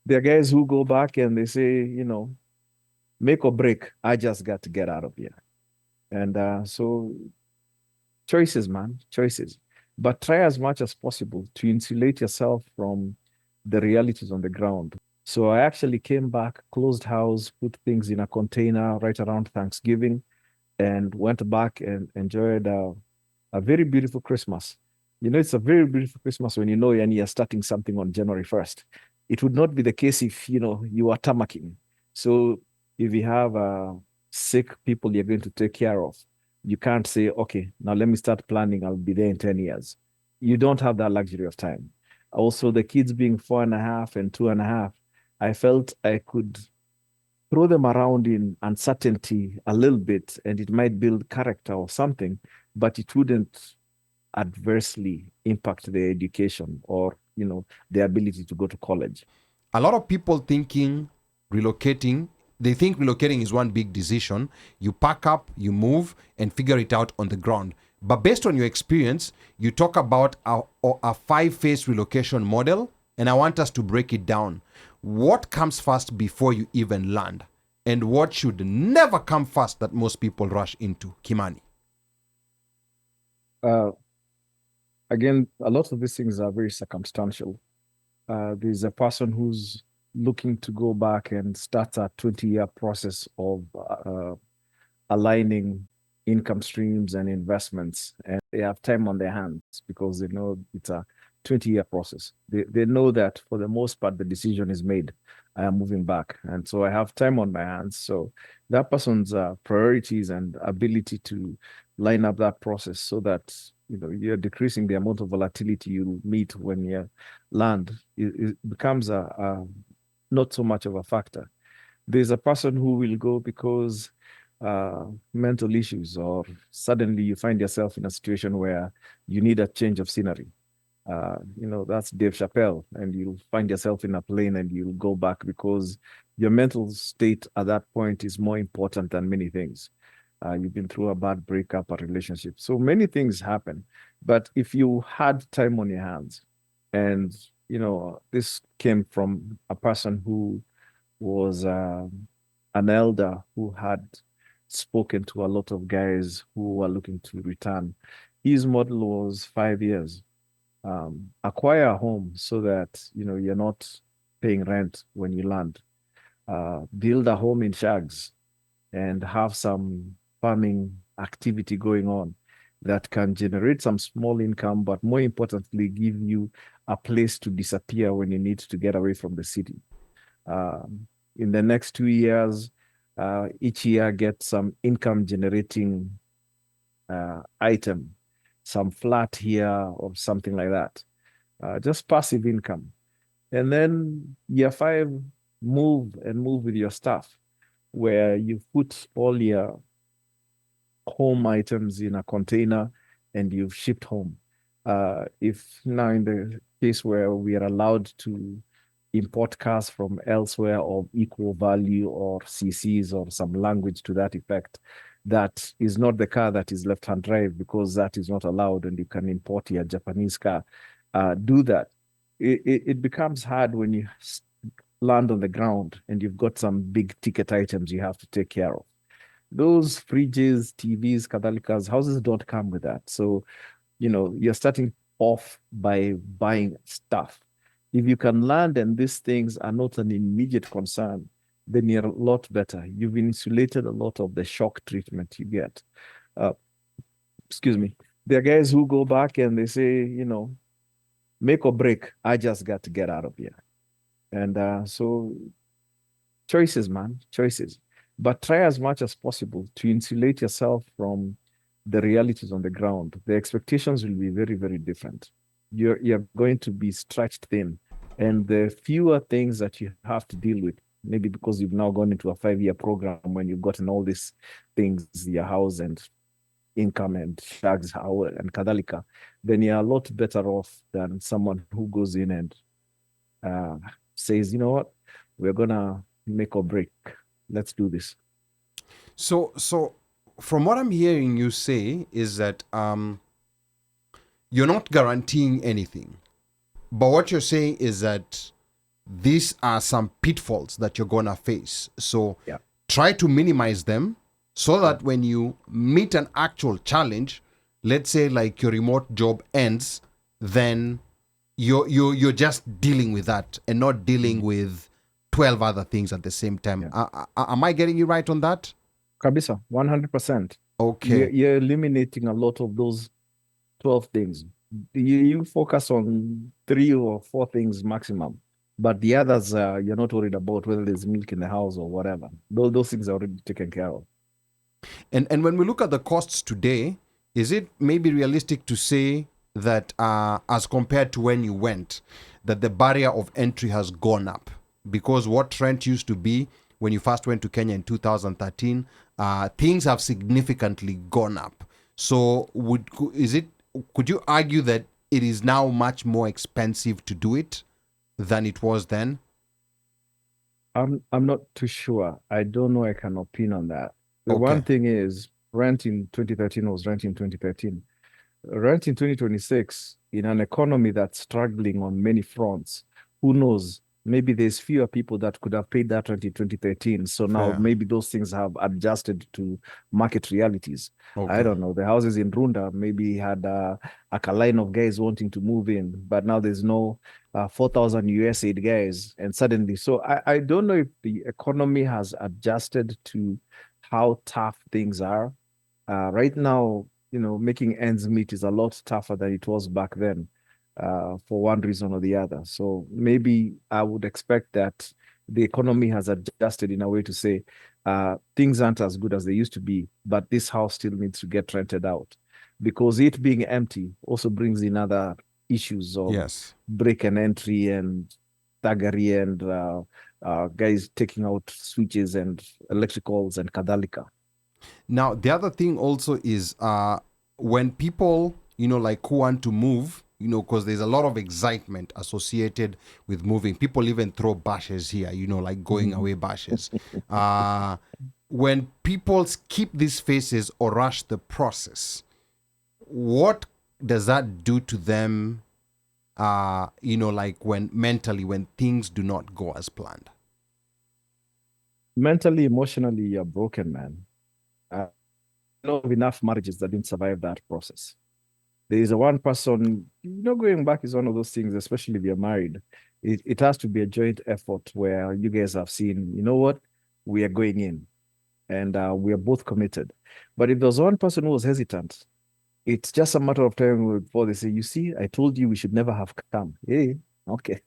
There are guys who go back and they say, make or break. I just got to get out of here. And so choices, man, choices. But try as much as possible to insulate yourself from the realities on the ground. So I actually came back, closed house, put things in a container right around Thanksgiving, and went back and enjoyed a very beautiful Christmas. It's a very beautiful Christmas when and you're starting something on January 1st. It would not be the case if, you are tammacking. So if you have sick people you're going to take care of, you can't say, okay, now let me start planning. I'll be there in 10 years. You don't have that luxury of time. Also, the kids being 4.5 and 2.5, I felt I could throw them around in uncertainty a little bit and it might build character or something, but it wouldn't adversely impact their education or, their ability to go to college. A lot of people relocating, they think relocating is one big decision. You pack up, you move, and figure it out on the ground. But based on your experience, you talk about a five-phase relocation model, and I want us to break it down. What comes first before you even land? And what should never come first that most people rush into? Kimani. Again, a lot of these things are very circumstantial. There's a person who's looking to go back and start a 20-year process of aligning income streams and investments, and they have time on their hands because they know it's a 20-year process. They know that for the most part, the decision is made. I am moving back. And so I have time on my hands. So that person's priorities and ability to line up that process so that you're decreasing the amount of volatility you meet when you land, it becomes a not so much of a factor. There's a person who will go because mental issues, or suddenly you find yourself in a situation where you need a change of scenery. That's Dave Chappelle, and you'll find yourself in a plane and you'll go back because your mental state at that point is more important than many things. You've been through a bad breakup, a relationship. So many things happen. But if you had time on your hands, and, this came from a person who was an elder who had spoken to a lot of guys who were looking to return. His model was 5 years. Acquire a home so that you're not paying rent when you land. Build a home in shags and have some farming activity going on that can generate some small income, but more importantly, give you a place to disappear when you need to get away from the city. In the next 2 years, each year get some income generating item, some flat here or something like that. Just passive income. And then year 5, move with your stuff, where you put all your home items in a container and you've shipped home. If now in the case where we are allowed to import cars from elsewhere of equal value or CCs or some language to that effect, that is not the car that is left-hand drive because that is not allowed and you can import your Japanese car. Do that. It becomes hard when you land on the ground and you've got some big ticket items you have to take care of. Those fridges, TVs, kadhalikas, houses don't come with that. So, you're starting off by buying stuff. If you can land and these things are not an immediate concern, then you're a lot better. You've insulated a lot of the shock treatment you get. Uh, excuse me. There are guys who go back and they say, make or break. I just got to get out of here. And so choices, man, choices. But try as much as possible to insulate yourself from the realities on the ground. The expectations will be very, very different. You're going to be stretched thin. And the fewer things that you have to deal with, maybe because you've now gone into a 5-year program when you've gotten all these things, your house and income and shags and kadhalika, then you're a lot better off than someone who goes in and says, you know what, we're gonna make or break. Let's do this. So from what I'm hearing you say is that you're not guaranteeing anything. But what you're saying is that these are some pitfalls that you're gonna face. So Yeah. try to minimize them so that when you meet an actual challenge, let's say like your remote job ends, then you're just dealing with that and not dealing with 12 other things at the same time. Yeah. Am I getting you right on that? Kabisa, 100%. Okay. You're eliminating a lot of those 12 things. You focus on 3 or 4 things maximum, but the others, you're not worried about whether there's milk in the house or whatever. Those things are already taken care of. And when we look at the costs today, is it maybe realistic to say that as compared to when you went, that the barrier of entry has gone up? Because what rent used to be when you first went to Kenya in 2013, things have significantly gone up. So could you argue that it is now much more expensive to do it than it was then? I'm not too sure. I don't know. I can opine on that. The Okay. one thing is, rent in 2013 was rent in 2013. Rent in 2026 in an economy that's struggling on many fronts. Who knows? Maybe there's fewer people that could have paid that rent in 2013. So now Fair. maybe those things have adjusted to market realities. Okay. I don't know. The houses in Runda maybe had a line of guys wanting to move in, but now there's no 4,000 USAID guys. And suddenly, so I don't know if the economy has adjusted to how tough things are. Right now, making ends meet is a lot tougher than it was back then, for one reason or the other. So maybe I would expect that the economy has adjusted in a way to say things aren't as good as they used to be, but this house still needs to get rented out, because it being empty also brings in other issues of Yes. break and entry and thuggery and guys taking out switches and electricals and kadhalika. Now, the other thing also is when people, like who want to move, because there's a lot of excitement associated with moving. People even throw bashes here, like going away bashes. When people skip these phases or rush the process, what does that do to them, like when things do not go as planned? Mentally, emotionally, you're broken, man. I know of enough marriages that didn't survive that process. There is a one person, going back is one of those things, especially if you're married. It has to be a joint effort where you guys have seen, you know what, we are going in and we are both committed. But if there's one person who was hesitant, it's just a matter of time before they say, you see, I told you we should never have come. Hey, okay.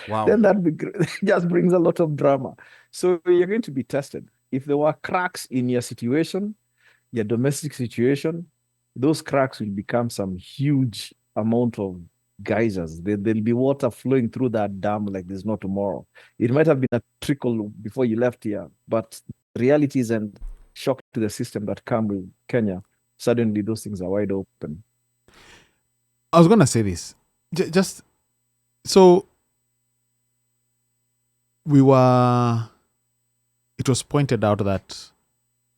Wow. Then that just brings a lot of drama. So you're going to be tested. If there were cracks in your situation, your domestic situation, those cracks will become some huge amount of geysers. There'll be water flowing through that dam like there's no tomorrow. It might have been a trickle before you left here, but realities and shock to the system that come with Kenya, suddenly those things are wide open. I was going to say this. Just so it was pointed out that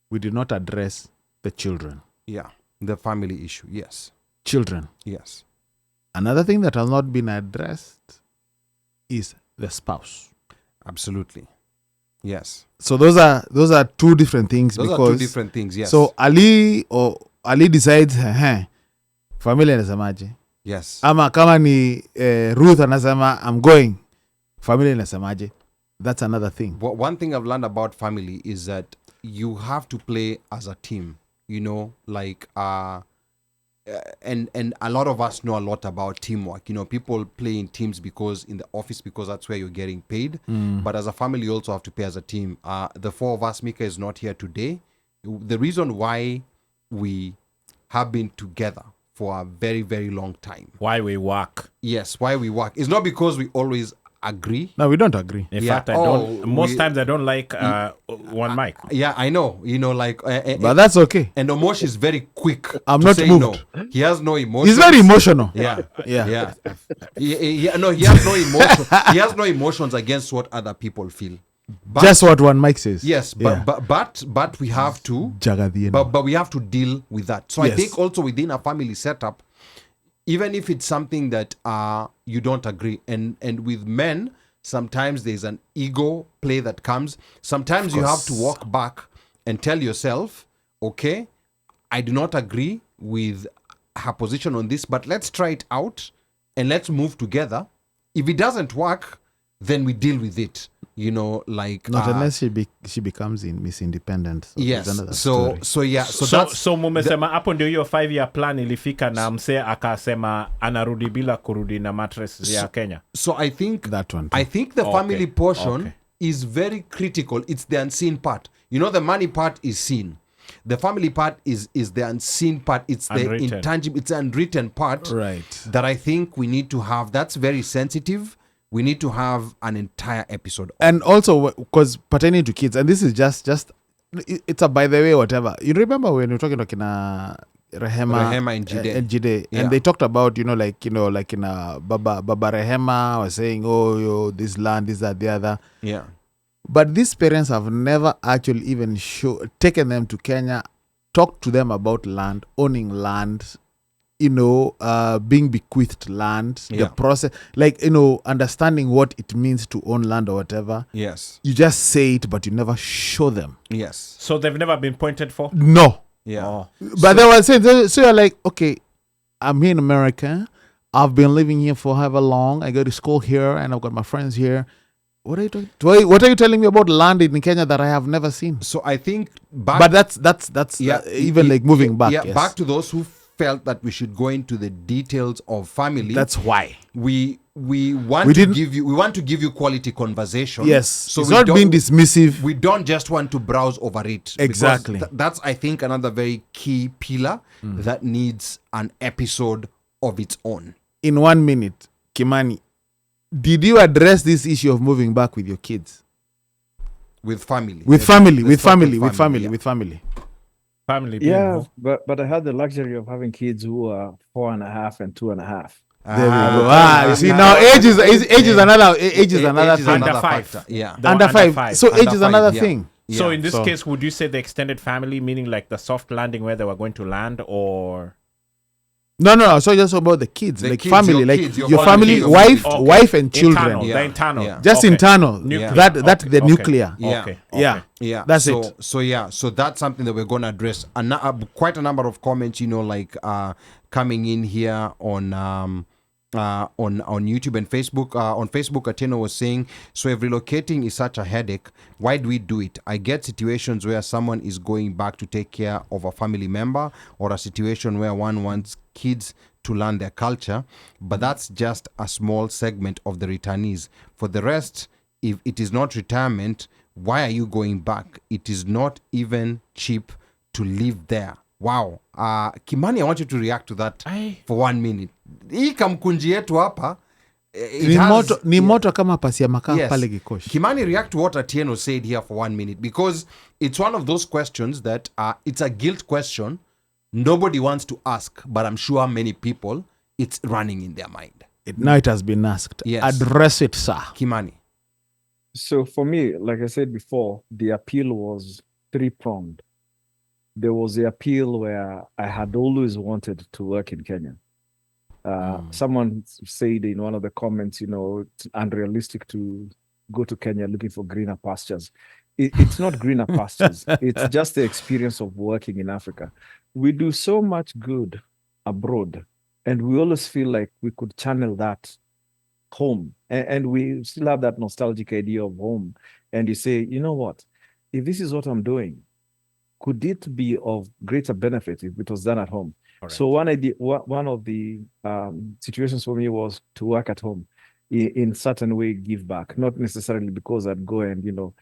we did not address the children. Yeah. The family issue. Yes. Children. Yes. Another thing that has not been addressed is the spouse. Absolutely. Yes. So those are two different things. Those because are two different things. Yes. So Ali decides family anasemaje. Yes. Ama kama ni Ruth anasema I'm going, family anasemaje. That's another thing. One thing I've learned about family is that you have to play as a team. And a lot of us know a lot about teamwork. People play in teams because in the office, because that's where you're getting paid. But as a family, you also have to play as a team. The four of us, Mika is not here today. The reason why we have been together for a very, very long time. Why we work. Yes, why we work. It's not because we always agree. No, we don't agree. In fact, most times I don't like one mic. Yeah, I know. But that's okay. And Omosh is very quick. I'm to not say moved. No. He has no emotion. He's very emotional. Yeah. Yeah. He has no emotion. He has no emotions against what other people feel. But, just what one mic says. Yes, but we have to. But we have to deal with that. So yes. I think also within a family setup, even if it's something that you don't agree, and with men, Sometimes there's an ego play that comes. Sometimes you have to walk back and tell yourself, okay, I do not agree with her position on this, but let's try it out and let's move together. If it doesn't work, then we deal with it. You know, like not unless she becomes Miss Independent. So yes. there's another story. So mumesema hapo ndio hiyo 5-year plan ilifika na msee akasema anarudi bila kurudi na mattress ya Kenya. So I think that one too. I think the family portion is very critical. It's the unseen part. You know, the money part is seen. The family part is the unseen part. It's Unwritten. the intangible, it's the unwritten part, Right. that I think we need to have. That's very sensitive. We need to have an entire episode. And also because pertaining to kids, and this is just it's a by the way whatever. You remember when we were talking to Kina Rehema and Jide. and they talked about like in Baba Rehema was saying, oh, this land, this, that, the other. Yeah. But these parents have never actually even taken them to Kenya, talked to them about land, owning land, being bequeathed land, the process, like, understanding what it means to own land or whatever. Yes. You just say it, but you never show them. Yes. So they've never been pointed for? No. Yeah. Oh. But they were saying, so you're like, okay, I'm here in America. I've been living here for however long. I go to school here and I've got my friends here. What are you talking? What are you telling me about land in Kenya that I have never seen? So I think back. But that's even like moving back. Yeah, yes. back to those who felt that we should go into the details of family. That's why we want to give you quality conversation. Yes. So it's not being dismissive. We don't just want to browse over it. Exactly. That's, I think, another very key pillar that needs an episode of its own. In 1 minute, Kimani, did you address this issue of moving back with your kids? With family. With family. Family. Yeah, but I had the luxury of having kids who are 4.5 and 2.5. There we go. You see, now age is another thing. Under 5. Factor. Yeah. Under 5. So age is another thing. So in this case, would you say the extended family, meaning like the soft landing where they were going to land, or? No. So just about the kids, The like kids, family, your like kids, your your family, family. wife and children. Internal, the internal. Yeah. Just internal. Nuclear. That's the nuclear. Yeah. Okay. Yeah. That's That's it. So that's something that we're going to address. Quite a number of comments, coming in here on YouTube and Facebook. On Facebook, Ateno was saying, so if relocating is such a headache, why do we do it? I get situations where someone is going back to take care of a family member, or a situation where one wants kids to learn their culture, but that's just a small segment of the returnees. For the rest, if it is not retirement, why are you going back? It is not even cheap to live there. Wow. Kimani, I want you to react to that for 1 minute. Hii kamkunji yetu hapa, ni moto kama pasi ya makaa pale Gikoshi. Kimani, react to what Atieno said here for 1 minute, because it's one of those questions that it's a guilt question. Nobody wants to ask, but I'm sure many people, it's running in their mind. Now it has been asked. Yes. Address it, sir. Kimani. So for me, like I said before, the appeal was three-pronged. There was the appeal where I had always wanted to work in Kenya. Someone said in one of the comments, it's unrealistic to go to Kenya looking for greener pastures. It's not greener pastures. It's just the experience of working in Africa. We do so much good abroad, and we always feel like we could channel that home. And we still have that nostalgic idea of home. And you say, you know what? If this is what I'm doing, could it be of greater benefit if it was done at home? Right. So one of the situations for me was to work at home, in certain way give back, not necessarily because I'd go and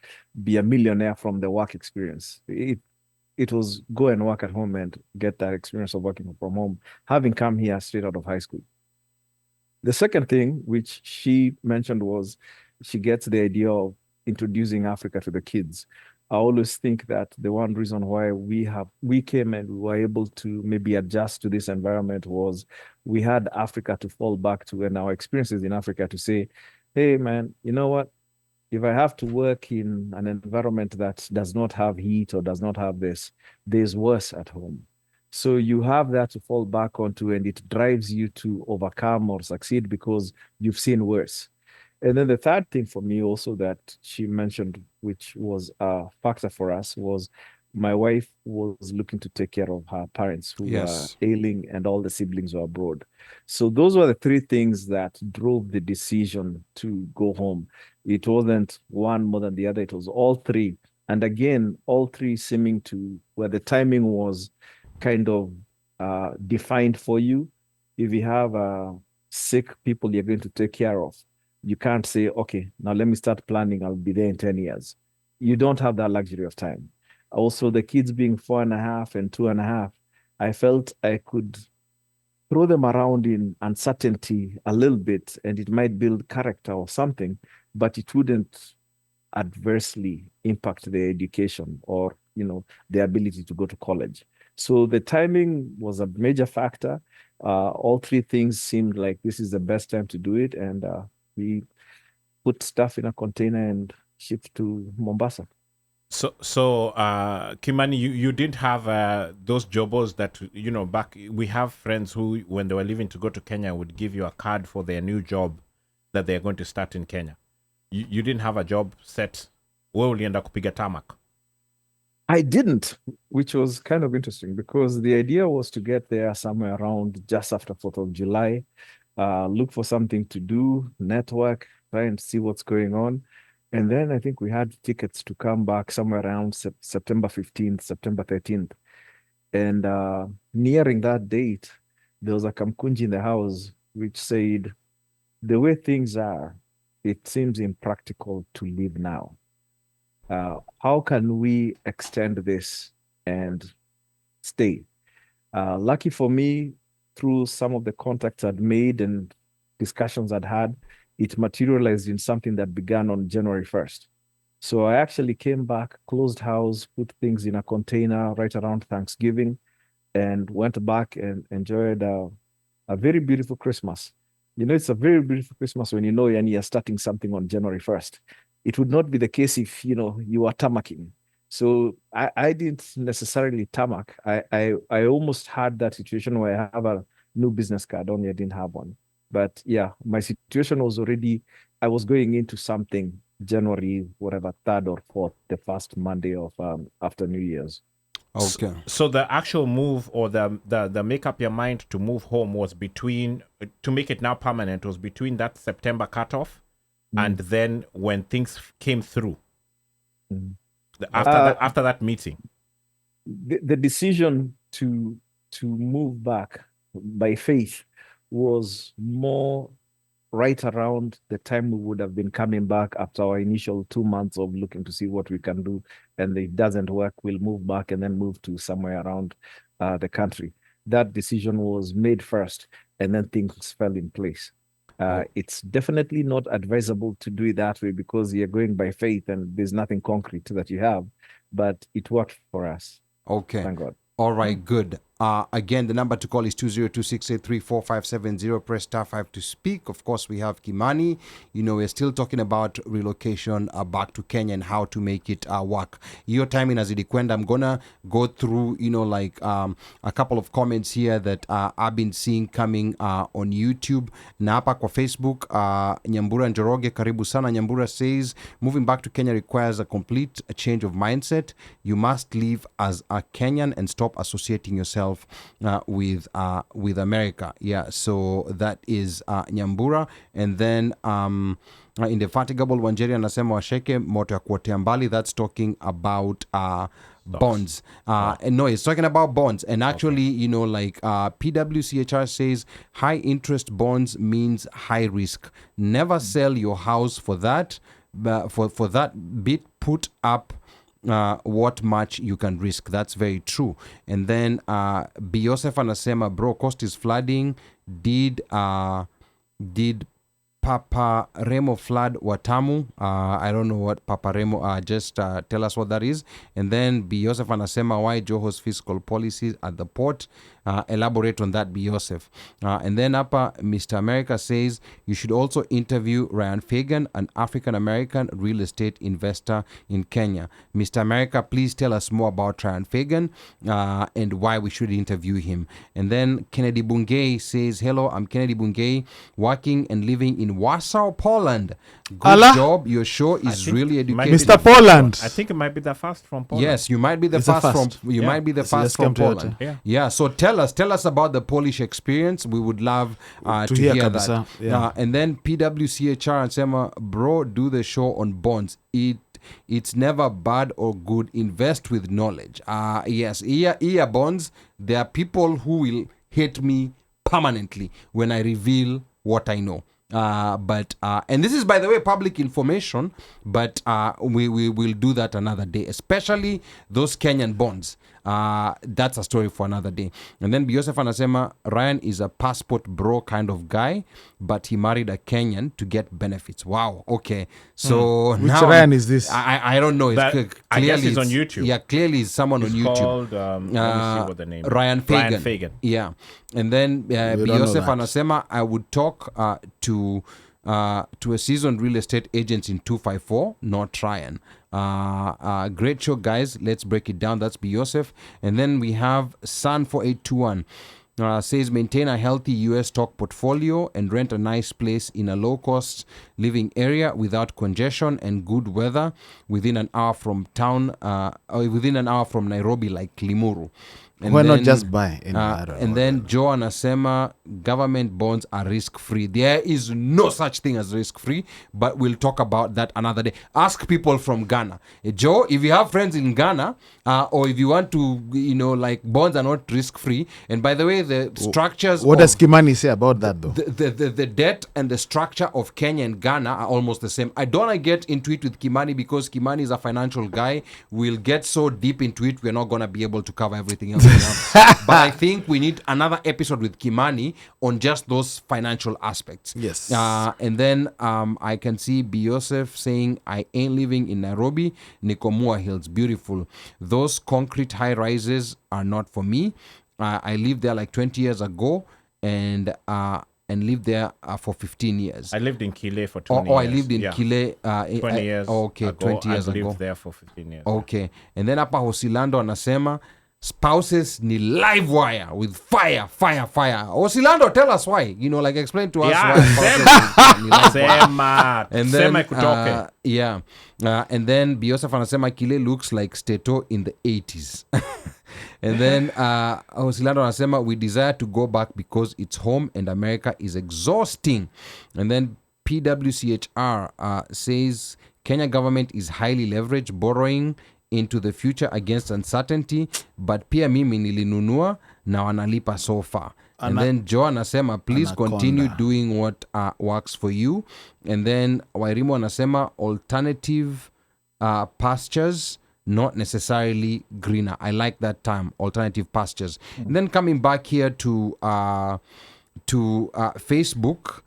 be a millionaire from the work experience. It was go and work at home and get that experience of working from home, having come here straight out of high school. The second thing which she mentioned was she gets the idea of introducing Africa to the kids. I always think that the one reason why we came and we were able to maybe adjust to this environment was we had Africa to fall back to, and our experiences in Africa to say, hey man, you know what? If I have to work in an environment that does not have heat or does not have this, there's worse at home. So you have that to fall back onto, and it drives you to overcome or succeed because you've seen worse. And then the third thing for me also that she mentioned, which was a factor for us, was my wife was looking to take care of her parents who were Yes. ailing and all the siblings were abroad. So those were the three things that drove the decision to go home. It wasn't one more than the other, it was all three. And again, all three seeming to where the timing was kind of defined for you. If you have sick people you're going to take care of, you can't say, okay, now let me start planning. I'll be there in 10 years. You don't have that luxury of time. Also, the kids being 4.5 and 2.5, I felt I could throw them around in uncertainty a little bit and it might build character or something, but it wouldn't adversely impact their education or their ability to go to college. So the timing was a major factor. All three things seemed like this is the best time to do it, and we put stuff in a container and shipped to Mombasa. So Kimani, you didn't have those jobos that, back, we have friends who, when they were leaving to go to Kenya, would give you a card for their new job that they're going to start in Kenya. You didn't have a job set. Wewe ulienda kupiga tamak? I didn't, which was kind of interesting because the idea was to get there somewhere around just after 4th of July, look for something to do, network, try and see what's going on. And then I think we had tickets to come back somewhere around September 15th, September 13th. And nearing that date, there was a kamkunji in the house which said, the way things are, it seems impractical to leave now. How can we extend this and stay? Lucky for me, through some of the contacts I'd made and discussions I'd had, it materialized in something that began on January 1st. So I actually came back, closed house, put things in a container right around Thanksgiving, and went back and enjoyed a very beautiful Christmas. It's a very beautiful Christmas when you're starting something on January 1st. It would not be the case if, you are tamaking. So I didn't necessarily tamak. I almost had that situation where I have a new business card, only I didn't have one. But yeah, my situation was already, I was going into something January, whatever, 3rd or 4th, the first Monday of after New Year's. Okay. So the actual move, or the make up your mind to move home, was between, to make it now permanent, was between that September cutoff and then when things came through. After that meeting. The decision to move back by faith was more right around the time we would have been coming back after our initial 2 months of looking to see what we can do. And if it doesn't work, we'll move back and then move to somewhere around the country. That decision was made first, and then things fell in place. It's definitely not advisable to do it that way because you're going by faith and there's nothing concrete that you have, but it worked for us. Okay. Thank God. All right, good. Again, the number to call is 202-683-4570. Press star 5 to speak. Of course, we have Kimani. We're still talking about relocation back to Kenya and how to make it work. Your time in Azidi I'm going to go through, a couple of comments here that I've been seeing coming on YouTube. Na hapa kwa Facebook, Nyambura Njoroge, karibu sana. Nyambura says, moving back to Kenya requires a complete change of mindset. You must live as a Kenyan and stop associating yourself with America. Yeah, so that is Nyambura. And then Indefatigable Wanjeri anasema washeke moto ya kuotea mbali. That's talking about bonds. And no, it's talking about bonds. And actually, PWCHR says high interest bonds means high risk. Never sell your house for that. For that bit, put up what much you can risk. That's very true. And then Biosef anasema, bro, cost is flooding. Did Papa Remo flood Watamu? I don't know what Papa Remo, just tell us what that is. And then Biosef anasema, why Joho's fiscal policies at the port? Elaborate on that, B. Joseph. And then Mr. America says you should also interview Ryan Fagan, an African-American real estate investor in Kenya. Mr. America, please tell us more about Ryan Fagan and why we should interview him. And then Kennedy Bungay says, hello, I'm Kennedy Bungay, working and living in Warsaw, Poland. Good Allah. job. Your show is really might educative. Mr. Poland. I think it might be the first from Poland. Yes, you might be the It's a first from first. you Yeah. might be the So first let's from come to it, Poland. Yeah. So tell us about the Polish experience. We would love to hear hear kabisa, that. yeah. And then PWCHR and Sema, bro, do the show on bonds. It's never bad or good. Invest with knowledge. Yes, here bonds. There are people who will hate me permanently when I reveal what I know. But and this is, by the way, public information, but we will do that another day, especially those Kenyan bonds. That's a story for another day. And then Joseph anasema Ryan is a passport bro kind of guy, but he married a Kenyan to get benefits. Wow. Okay. So Which now Ryan is this? I don't know. It's That- I guess clearly it's on YouTube. Yeah, clearly it's someone It's on YouTube. called, let me see what the name is. Ryan Fagan. Ryan Fagan. Yeah. And then don't know Joseph that. anasema I would talk to a seasoned real estate agent in 254, not Ryan. Great show, guys. Let's break it down. That's Joseph. And then we have Sun 4821. Says maintain a healthy US stock portfolio and rent a nice place in a low-cost living area without congestion and good weather within an hour from town, within an hour from Nairobi, like Limuru. And Why not then, just buy in Nairobi? and then Joe anasema government bonds are risk-free. There is no such thing as risk-free, but we'll talk about that another day. Ask people from Ghana. Joe, if you have friends in Ghana, or if you want to, like bonds are not risk-free. And by the way, the structures What of does Kimani say about that, though? the debt and the structure of Kenya and Ghana are almost the same. I don't want to get into it with Kimani because Kimani is a financial guy. We'll get so deep into it, we're not going to be able to cover everything else. But I think we need another episode with Kimani on just those financial aspects. Yes. And then I can see Joseph saying, I ain't living in Nairobi, Nikomua Hills, beautiful. Those concrete high rises are not for me. I lived there like 20 years ago and lived there for 15 years. I lived in Kile for 20 years. I lived in Kile 20 years okay, ago. 20 years I lived ago. there for 15 years. Okay. And then hapa Hosilando anasema spouses ni live wire with fire. Hosilando, tell us why. Like explain to us Yeah, why spouses ni live wire. Sema. And Sema then, ikutoke. yeah. And then Joseph anasema Kile looks like Stato in the 80s. And then Hosilando anasema we desire to go back because it's home and America is exhausting. And then PWCHR says Kenya government is highly leveraged, borrowing into the future against uncertainty, but pia mimi nilinunua na wanalipa so far. And then Joe anasema please Anaconda. continue doing what works for you. And then Wairimu anasema alternative pastures, not necessarily greener. I like that term, alternative pastures. And then coming back here to Facebook,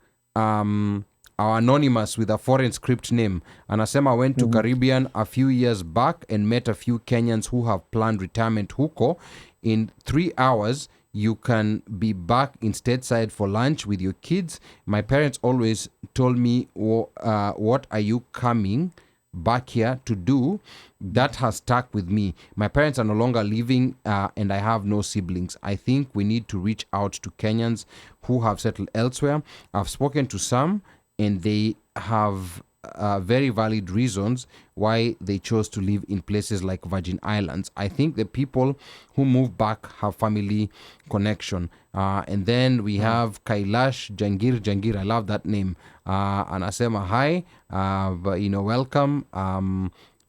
our anonymous with a foreign script name anasema went to Caribbean a few years back and met a few Kenyans who have planned retirement huko. In 3 hours you can be back in stateside for lunch with your kids. My parents always told me, what are you coming back here to do? That has stuck with me. My parents are no longer living and I have no siblings. I think we need to reach out to Kenyans who have settled elsewhere. I've spoken to some and they have very valid reasons why they chose to live in places like Virgin Islands. I think the people who move back have family connection. And then we have Kailash Jangir, I love that name. Anasema hi, but welcome.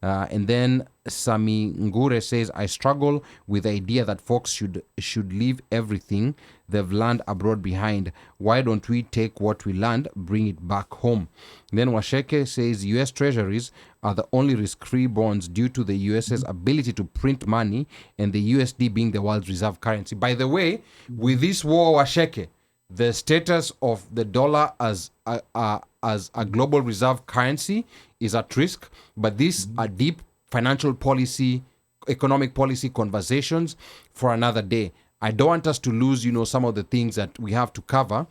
And then Sami Ngure says, I struggle with the idea that folks should leave everything they've learned abroad behind. Why don't we take what we learned, bring it back home? Then Washeke says, US treasuries are the only risk-free bonds due to the US's ability to print money and the USD being the world's reserve currency. By the way, with this war, Washeke, the status of the dollar as a global reserve currency is at risk, but these are deep financial policy, economic policy conversations for another day. I don't want us to lose, some of the things that we have to cover.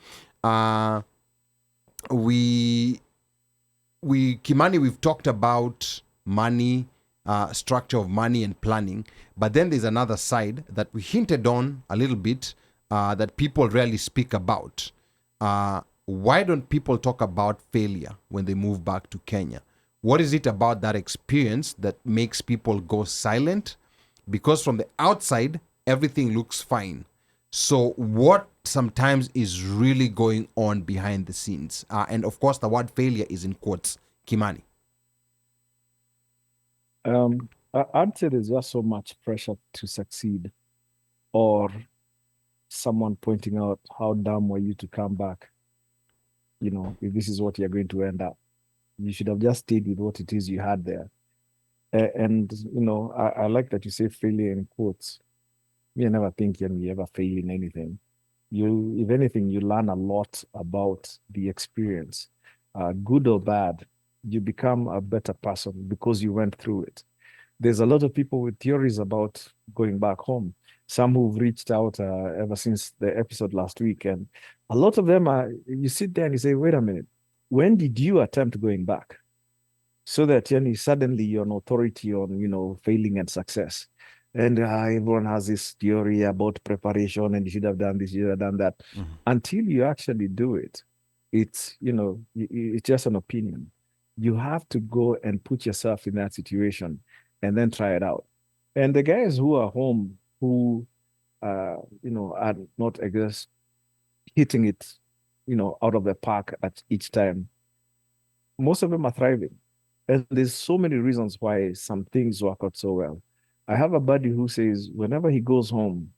We Kimani, we've talked about money, structure of money and planning, but then there's another side that we hinted on a little bit, that people rarely speak about. Why don't people talk about failure when they move back to Kenya? What is it about that experience that makes people go silent? Because from the outside, everything looks fine. So what sometimes is really going on behind the scenes? And of course, the word failure is in quotes. Kimani. I'd say there's just so much pressure to succeed, or someone pointing out how dumb were you to come back. If this is what you're going to end up, you should have just stayed with what it is you had there. And I like that you say failure in quotes. Me, I never think you ever fail in anything. If anything, you learn a lot about the experience, good or bad. You become a better person because you went through it. There's a lot of people with theories about going back home. Some who've reached out ever since the episode last week, and a lot of them are. You sit there and you say, "Wait a minute, when did you attempt going back?" So that suddenly you're an authority on failing and success. And everyone has this theory about preparation, and you should have done this, you should have done that. Until you actually do it, it's just an opinion. You have to go and put yourself in that situation and then try it out. And the guys who are home, who are not just hitting it out of the park at each time, most of them are thriving. And there's so many reasons why some things work out so well. I have a buddy who says whenever he goes home,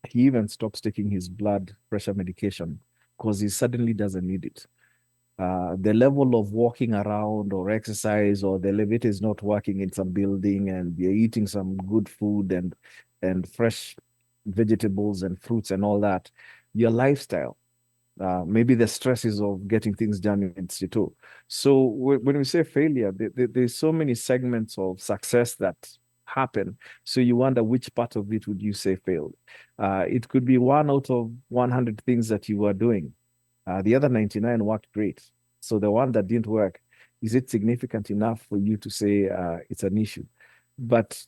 he even stops taking his blood pressure medication because he suddenly doesn't need it. The level of walking around or exercise, or the elevator is not working in some building, and you're eating some good food and fresh vegetables and fruits and all that, your lifestyle, maybe the stresses of getting things done in situ. So when we say failure, there's so many segments of success that happen. So you wonder which part of it would you say failed. It could be 1 out of 100 things that you were doing. The other 99 worked great. So the one that didn't work, is it significant enough for you to say it's an issue? But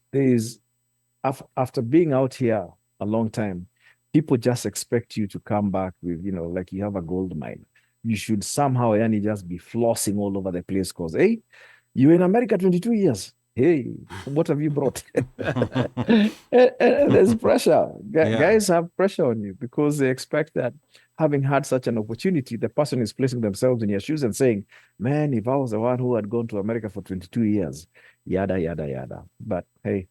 after being out here a long time, people just expect you to come back with, like you have a gold mine. You should somehow just be flossing all over the place because, hey, you're in America 22 years. Hey, what have you brought? and there's pressure. Guys have pressure on you because they expect that having had such an opportunity, the person is placing themselves in your shoes and saying, man, if I was the one who had gone to America for 22 years, yada, yada, yada. But hey,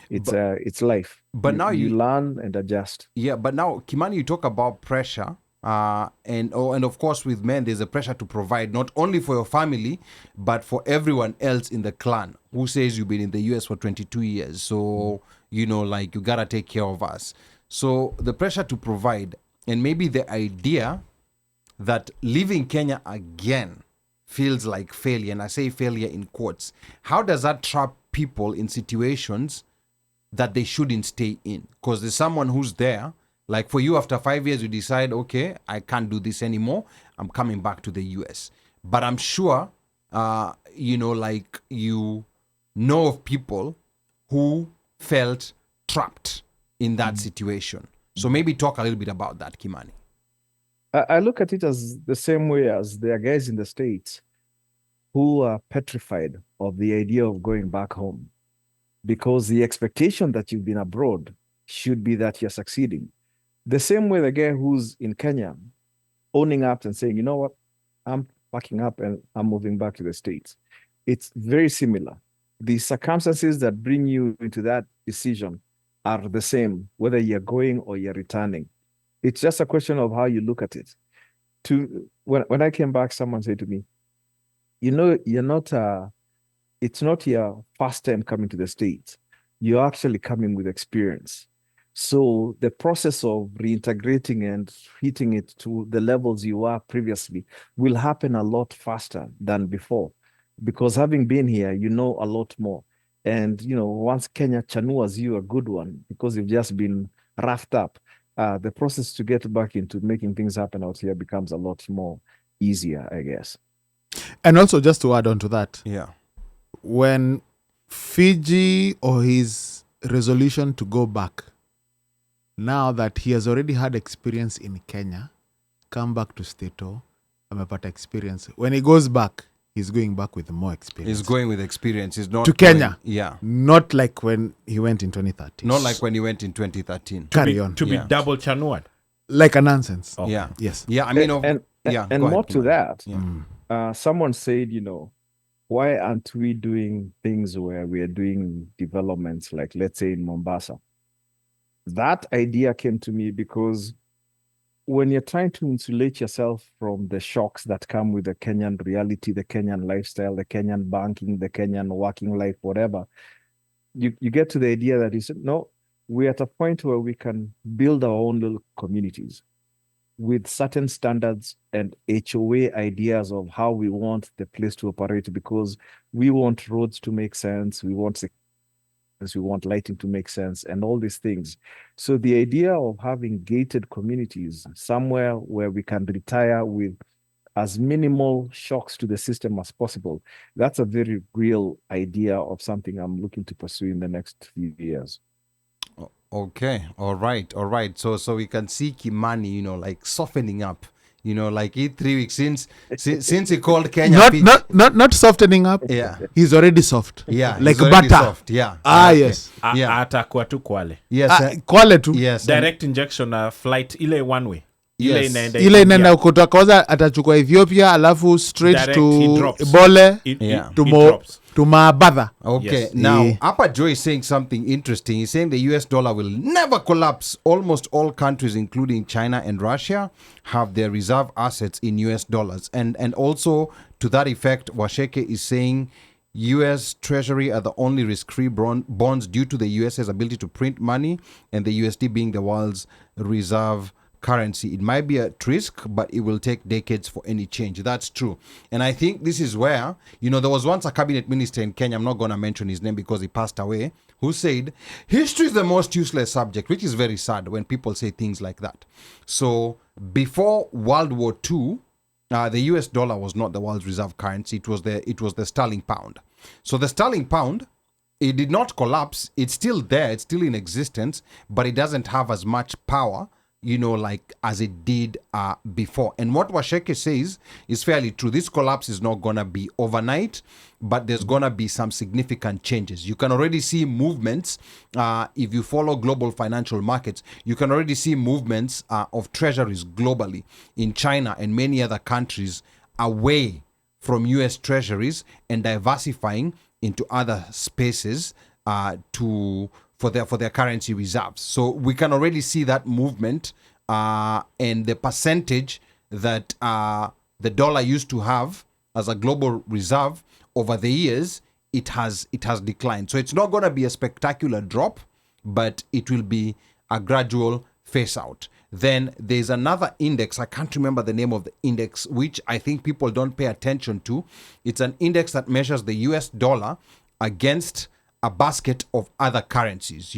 it's life. But now you learn and adjust. Yeah, but now, Kimani, you talk about pressure. And of course, with men, there's a pressure to provide not only for your family, but for everyone else in the clan who says you've been in the US for 22 years. So, you gotta take care of us. So the pressure to provide, and maybe the idea that leaving Kenya again feels like failure. And I say failure in quotes. How does that trap people in situations that they shouldn't stay in? Because there's someone who's there. Like for you, after 5 years, you decide, okay, I can't do this anymore. I'm coming back to the US. But I'm sure, you know of people who felt trapped in that situation. So maybe talk a little bit about that, Kimani. I look at it as the same way as there are guys in the States who are petrified of the idea of going back home because the expectation that you've been abroad should be that you're succeeding. The same way the guy who's in Kenya owning up and saying, you know what, I'm packing up and I'm moving back to the States. It's very similar. The circumstances that bring you into that decision are the same, whether you're going or you're returning. It's just a question of how you look at it. When I came back, someone said to me, you're not it's not your first time coming to the States. You're actually coming with experience. So the process of reintegrating and hitting it to the levels you were previously will happen a lot faster than before, because having been here, you know a lot more. And, once Kenya chanuas you a good one, because you've just been roughed up, the process to get back into making things happen out here becomes a lot more easier, I guess. And also, just to add on to that, Yeah. when Fiji or his resolution to go back, now that he has already had experience in Kenya, come back to Stato, amepata experience. When he goes back, he's going back with more experience. He's going with experience. He's not to going- Kenya. Yeah. Not like when he went in 2013. Not like when he went in 2013. Carry on. To Yeah. be double chanuad. Like a nonsense. Okay. Yeah. Yes. Yeah. I mean, and yeah. and go more ahead, to Kimani. that, Yeah. someone said, why aren't we doing things where we are doing developments like, let's say, in Mombasa? That idea came to me because when you're trying to insulate yourself from the shocks that come with the Kenyan reality, the Kenyan lifestyle, the Kenyan banking, the Kenyan working life, whatever, you get to the idea that you said, no, we're at a point where we can build our own little communities with certain standards and HOA ideas of how we want the place to operate, because we want roads to make sense, we want lighting to make sense, and all these things. So the idea of having gated communities somewhere where we can retire with as minimal shocks to the system as possible, that's a very real idea of something I'm looking to pursue in the next few years. Okay. All right. So we can see Kimani, like softening up. Like 3 weeks since he called Kenya. Not softening up. Yeah. He's already soft. Yeah. Like he's already butter. Soft. Yeah. Ah, Yeah, yes. Yeah. Atakuwa tu Kwale. Yes. Kwale tu. Yes. Direct injection flight ile one way. Ile Yes. inaenda Ile Ethiopia. inaenda kutoka atachukua Ethiopia alafu straight Direct, to he drops. Bole Yeah. to He Mo drops. to Maabadha. Okay, Yes. now Yeah. Upper Joe is saying something interesting. He's saying the US dollar will never collapse. Almost all countries, including China and Russia, have their reserve assets in US dollars. And also to that effect, Washeke is saying US Treasury are the only risk-free bonds due to the US's ability to print money, and the USD being the world's reserve currency. It might be at risk, but it will take decades for any change. That's true. And I think this is where, there was once a cabinet minister in Kenya, I'm not going to mention his name because he passed away, who said, history is the most useless subject, which is very sad when people say things like that. So before World War II, the US dollar was not the world's reserve currency. It was the sterling pound. So the sterling pound, it did not collapse. It's still there. It's still in existence, but it doesn't have as much power like as it did before. And what Washeke says is fairly true. This collapse is not going to be overnight, but there's going to be some significant changes. You can already see movements. If you follow global financial markets, you can already see movements of treasuries globally in China and many other countries away from US treasuries and diversifying into other spaces for their currency reserves. So we can already see that movement, and the percentage that the dollar used to have as a global reserve over the years, it has declined. So it's not going to be a spectacular drop, but it will be a gradual phase out. Then there's another index, I can't remember the name of the index, which I think people don't pay attention to. It's an index that measures the US dollar against a basket of other currencies,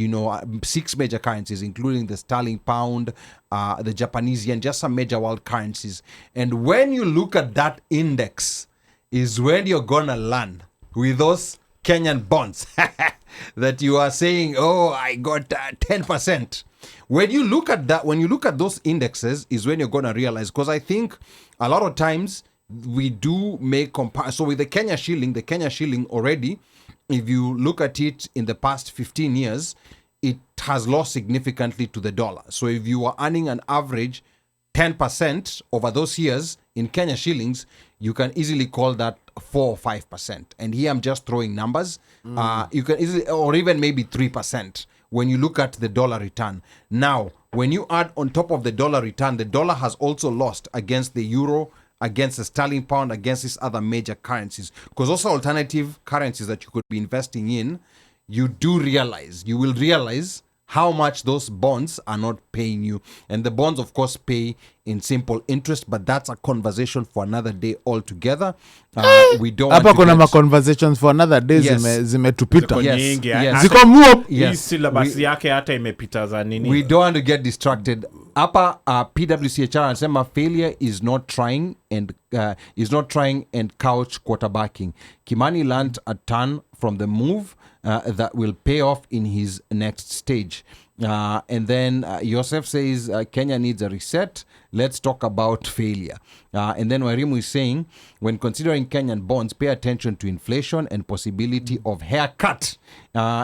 6 major currencies, including the sterling pound, the Japanese yen, just some major world currencies. And when you look at that index is when you're gonna learn with those Kenyan bonds that you are saying, oh, I got 10%. When you look at that, when you look at those indexes is when you're gonna realize, because I think a lot of times we do make comparison. So with the Kenya shilling already, if you look at it in the past 15 years, it has lost significantly to the dollar. So if you are earning an average 10% over those years in Kenya shillings, you can easily call that 4 or 5%. And here I'm just throwing numbers. You can easily, or even maybe 3% when you look at the dollar return. Now, when you add on top of the dollar return, the dollar has also lost against the euro, against the sterling pound, against these other major currencies. Because also alternative currencies that you could be investing in, you will realize how much those bonds are not paying you. And the bonds, of course, pay in simple interest, but that's a conversation for another day altogether. We don't hapa want to kuna ma get... conversations for another day Yes. zimetupita. Ziko Yes, nyingi, yes. hata- Ziko muop. hii Yes. syllabus yake hata imepita za nini. We don't want to get distracted. Hapa PWCHR anasema failure is not trying and couch quarterbacking. Kimani learned a ton from the move that will pay off in his next stage. And then Yosef says Kenya needs a reset. Let's talk about failure. And then Warimu is saying, when considering Kenyan bonds, pay attention to inflation and possibility of haircut.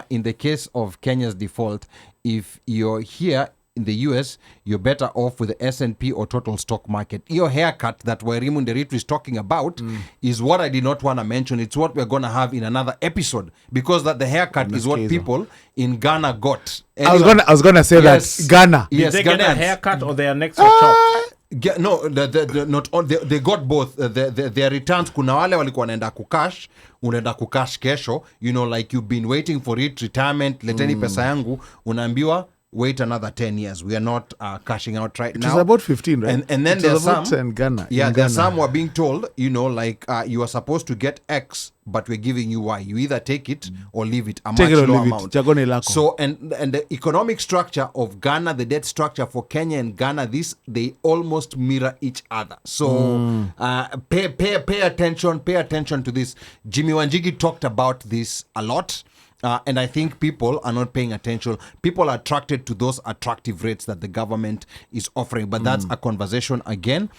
In the case of Kenya's default, if you're here in the US, you're better off with the S&P or total stock market. Your haircut that Wairimu Nderitu is talking about is what I did not want to mention. It's what we're going to have in another episode, because that the haircut is what people in Ghana got. I was gonna say Yes. that Ghana. Did Yes, they get a Ghanaians. haircut or their necks were chopped? No, not all, they got both. Their returns, kuna wale walikuwa wanaenda kucash, unaenda kucash kesho, you know, like you've been waiting for it, retirement, leteni pesa yangu, unaambiwa wait another 10 years. We are not cashing out right It now. was about 15, right? And then It there's was about some in Ghana. Yeah, in there's Ghana. some who are being told, you know, like you are supposed to get X, but we're giving you Y. You either take it or leave it, a Take much it or lower leave it. amount. Chaguo ni lako. So and the economic structure of Ghana, the debt structure for Kenya and Ghana, they almost mirror each other. So pay attention to this. Jimmy Wanjigi talked about this a lot. And I think people are not paying attention. People are attracted to those attractive rates that the government is offering. But that's a conversation again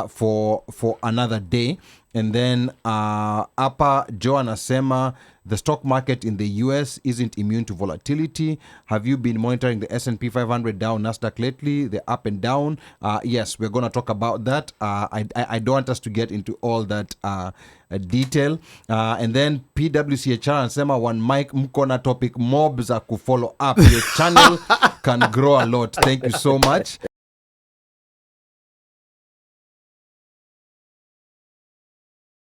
for another day. And then Apa Joe anasema the stock market in the US isn't immune to volatility. Have you been monitoring the S&P 500 down, Nasdaq lately? The up and down? Yes, we're going to talk about that. I don't want us to get into all that detail. And then PWCHR anasema one mic mkona topic mob za kufollow up. Your channel can grow a lot. Thank you so much.